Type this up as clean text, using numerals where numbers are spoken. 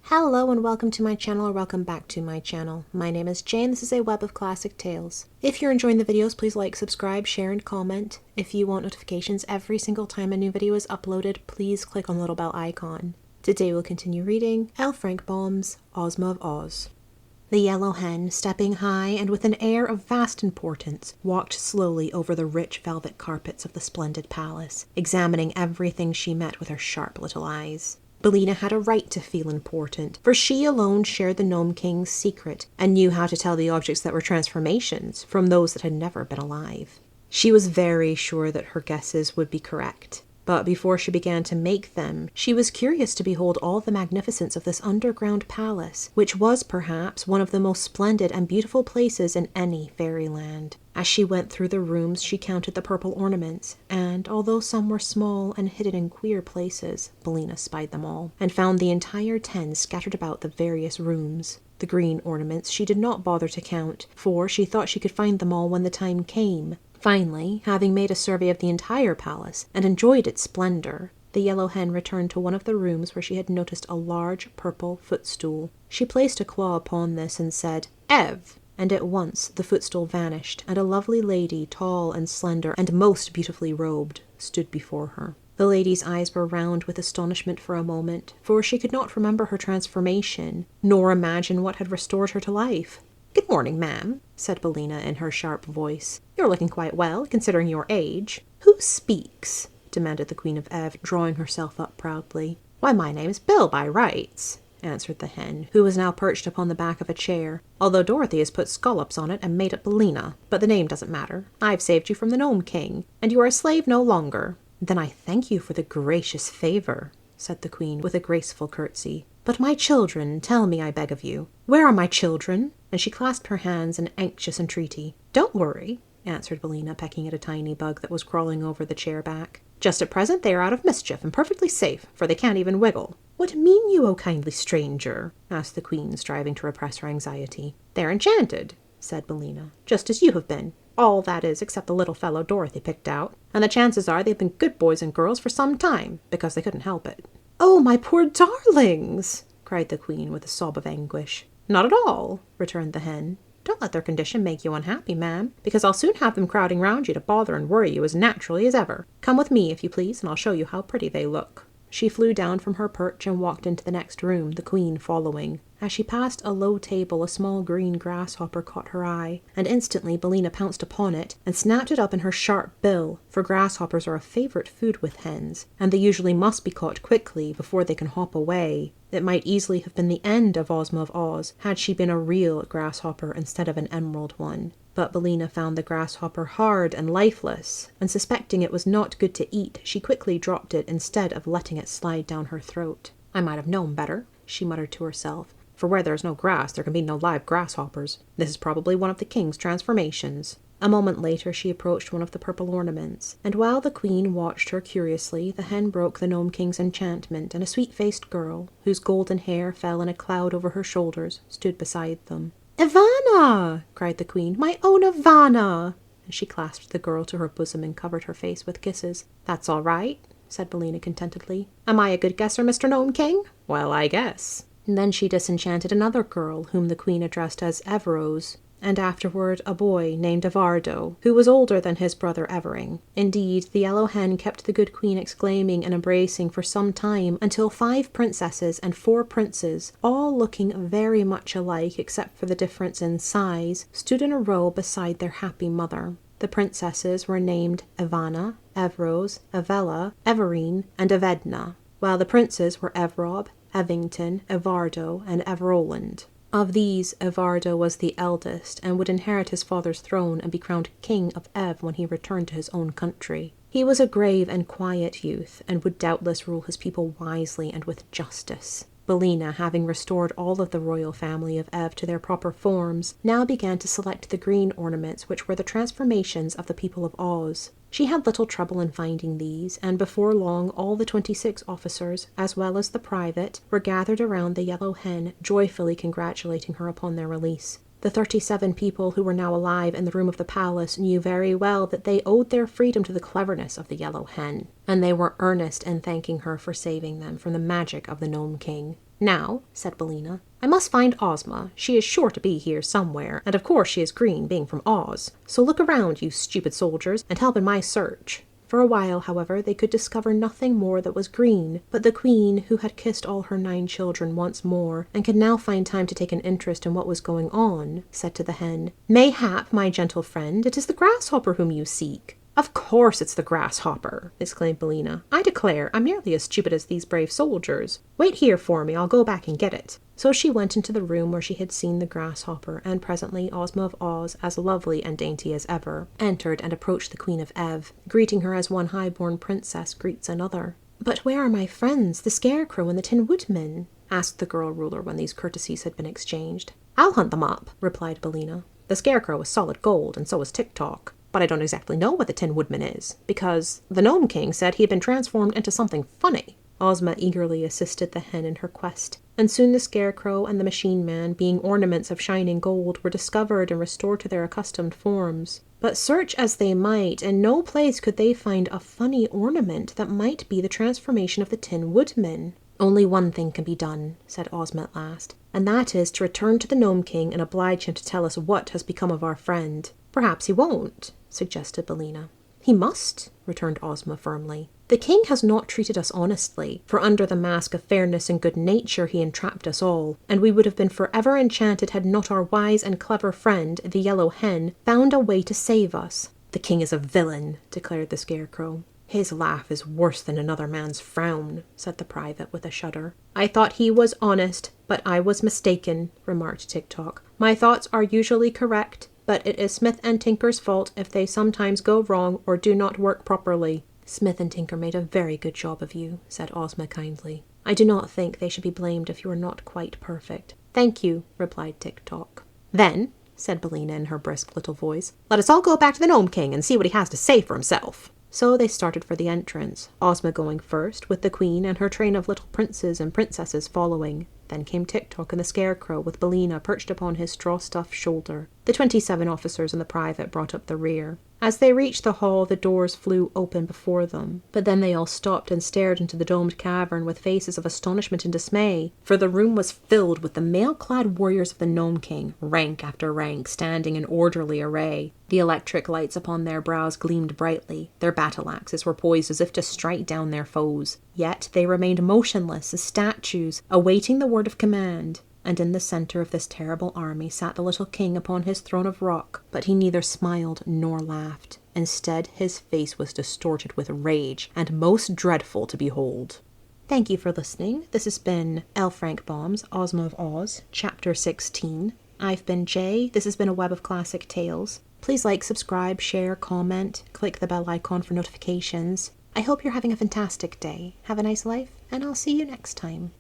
Hello and welcome to my channel, or welcome back to my channel. My name is Jane. This is a web of classic tales. If you're enjoying the videos, please like, subscribe, share, and comment. If you want notifications every single time a new video is uploaded, please click on the little bell icon. Today we'll continue reading L. Frank Baum's Ozma of Oz. The yellow hen, stepping high and with an air of vast importance, walked slowly over the rich velvet carpets of the splendid palace, examining everything she met with her sharp little eyes. Billina had a right to feel important, for she alone shared the Gnome King's secret and knew how to tell the objects that were transformations from those that had never been alive. She was very sure that her guesses would be correct, but before she began to make them, she was curious to behold all the magnificence of this underground palace, which was perhaps one of the most splendid and beautiful places in any fairyland. As she went through the rooms, she counted the purple ornaments, and although some were small and hidden in queer places, Billina spied them all, and found the entire 10 scattered about the various rooms. The green ornaments she did not bother to count, for she thought she could find them all when the time came. Finally, having made a survey of the entire palace and enjoyed its splendor, the yellow hen returned to one of the rooms where she had noticed a large purple footstool. She placed a claw upon this and said, "Ev!" And at once the footstool vanished, and a lovely lady, tall and slender and most beautifully robed, stood before her. The lady's eyes were round with astonishment for a moment, for she could not remember her transformation, nor imagine what had restored her to life. "Good morning, ma'am," said Billina in her sharp voice. "You're looking quite well, considering your age." "Who speaks?" demanded the Queen of Ev, drawing herself up proudly. "Why, my name's Bill by rights," answered the hen, who was now perched upon the back of a chair, "although Dorothy has put scallops on it and made it Billina. But the name doesn't matter. I've saved you from the Gnome King, and you are a slave no longer." "Then I thank you for the gracious favor," said the Queen with a graceful curtsy. "But my children, tell me, I beg of you. Where are my children?" And she clasped her hands in anxious entreaty. "Don't worry," answered Billina, pecking at a tiny bug that was crawling over the chair back. "Just at present they are out of mischief and perfectly safe, for they can't even wiggle." "What mean you, O kindly stranger?" asked the Queen, striving to repress her anxiety. "They're enchanted," said Billina, "just as you have been. All, that is, except the little fellow Dorothy picked out. And the chances are they've been good boys and girls for some time, because they couldn't help it." "Oh, my poor darlings!" cried the Queen with a sob of anguish. "Not at all," returned the hen. "Don't let their condition make you unhappy, ma'am, because I'll soon have them crowding round you to bother and worry you as naturally as ever. Come with me, if you please, and I'll show you how pretty they look." She flew down from her perch and walked into the next room, the Queen following. As she passed a low table, a small green grasshopper caught her eye, and instantly Billina pounced upon it and snapped it up in her sharp bill, for grasshoppers are a favorite food with hens, and they usually must be caught quickly before they can hop away. It might easily have been the end of Ozma of Oz had she been a real grasshopper instead of an emerald one. But Billina found the grasshopper hard and lifeless, and suspecting it was not good to eat, she quickly dropped it instead of letting it slide down her throat. "I might have known better," she muttered to herself, "for where there is no grass there can be no live grasshoppers. This is probably one of the king's transformations." A moment later she approached one of the purple ornaments, and while the Queen watched her curiously, the hen broke the Gnome King's enchantment, and a sweet-faced girl, whose golden hair fell in a cloud over her shoulders, stood beside them. "Ivana!" cried the Queen. "My own Ivana!" And she clasped the girl to her bosom and covered her face with kisses. "That's all right," said Billina contentedly. "Am I a good guesser, Mr. Gnome King? Well, I guess." And then she disenchanted another girl, whom the Queen addressed as Everose, and afterward a boy named Evardo, who was older than his brother Evering. Indeed, the yellow hen kept the good Queen exclaiming and embracing for some time, until 5 princesses and 4 princes, all looking very much alike except for the difference in size, stood in a row beside their happy mother. The princesses were named Ivana, Evrose, Evella, Everine, and Evedna, while the princes were Evrob, Evington, Evardo, and Everoland. Of these, Evardo was the eldest, and would inherit his father's throne and be crowned King of Ev when he returned to his own country. He was a grave and quiet youth, and would doubtless rule his people wisely and with justice. Billina, having restored all of the royal family of Ev to their proper forms, now began to select the green ornaments which were the transformations of the people of Oz. She had little trouble in finding these, and before long all the 26 officers, as well as the private, were gathered around the yellow hen, joyfully congratulating her upon their release. The 37 people who were now alive in the room of the palace knew very well that they owed their freedom to the cleverness of the yellow hen, and they were earnest in thanking her for saving them from the magic of the Gnome King. "Now," said Billina, "I must find Ozma. She is sure to be here somewhere, and of course she is green, being from Oz. So look around, you stupid soldiers, and help in my search." For a while, however, they could discover nothing more that was green, but the queen, who had kissed all her 9 children once more, and could now find time to take an interest in what was going on, said to the hen, "Mayhap, my gentle friend, it is the grasshopper whom you seek." "Of course it's the grasshopper," exclaimed Billina. "I declare, I'm nearly as stupid as these brave soldiers. Wait here for me, I'll go back and get it." So she went into the room where she had seen the grasshopper, and presently Ozma of Oz, as lovely and dainty as ever, entered and approached the Queen of Ev, greeting her as one high-born princess greets another. "But where are my friends, the Scarecrow and the Tin Woodman?" asked the girl ruler when these courtesies had been exchanged. "I'll hunt them up," replied Billina. "The Scarecrow is solid gold, and so is Tick-Tock. But I don't exactly know what the Tin Woodman is, because the Gnome King said he had been transformed into something funny." Ozma eagerly assisted the hen in her quest, and soon the Scarecrow and the Machine Man, being ornaments of shining gold, were discovered and restored to their accustomed forms. But search as they might, in no place could they find a funny ornament that might be the transformation of the Tin Woodman. "Only one thing can be done," said Ozma at last, "and that is to return to the Gnome King and oblige him to tell us what has become of our friend." "Perhaps he won't," suggested Billina. "He must," returned Ozma firmly. "The king has not treated us honestly, for under the mask of fairness and good nature he entrapped us all, and we would have been forever enchanted had not our wise and clever friend, the Yellow Hen, found a way to save us." "The king is a villain," declared the Scarecrow. "His laugh is worse than another man's frown," said the private with a shudder. "I thought he was honest, but I was mistaken," remarked Tick-Tock. "My thoughts are usually correct, but it is Smith and Tinker's fault if they sometimes go wrong or do not work properly." "Smith and Tinker made a very good job of you," said Ozma kindly. "I do not think they should be blamed if you are not quite perfect." "Thank you," replied Tick-Tock. "Then," said Billina in her brisk little voice, "let us all go back to the Gnome King and see what he has to say for himself." So they started for the entrance, Ozma going first, with the Queen and her train of little princes and princesses following. Then came Tick-Tock and the Scarecrow, with Billina perched upon his straw-stuffed shoulder. The 27 officers and the private brought up the rear. As they reached the hall, the doors flew open before them, but then they all stopped and stared into the domed cavern with faces of astonishment and dismay, for the room was filled with the mail-clad warriors of the Gnome King, rank after rank, standing in orderly array. The electric lights upon their brows gleamed brightly, their battle-axes were poised as if to strike down their foes, yet they remained motionless as statues, awaiting the word of command. And in the center of this terrible army sat the little king upon his throne of rock, but he neither smiled nor laughed. Instead, his face was distorted with rage, and most dreadful to behold. Thank you for listening. This has been L. Frank Baum's Ozma of Oz, Chapter 16. I've been Jay. This has been a web of classic tales. Please like, subscribe, share, comment, click the bell icon for notifications. I hope you're having a fantastic day. Have a nice life, and I'll see you next time.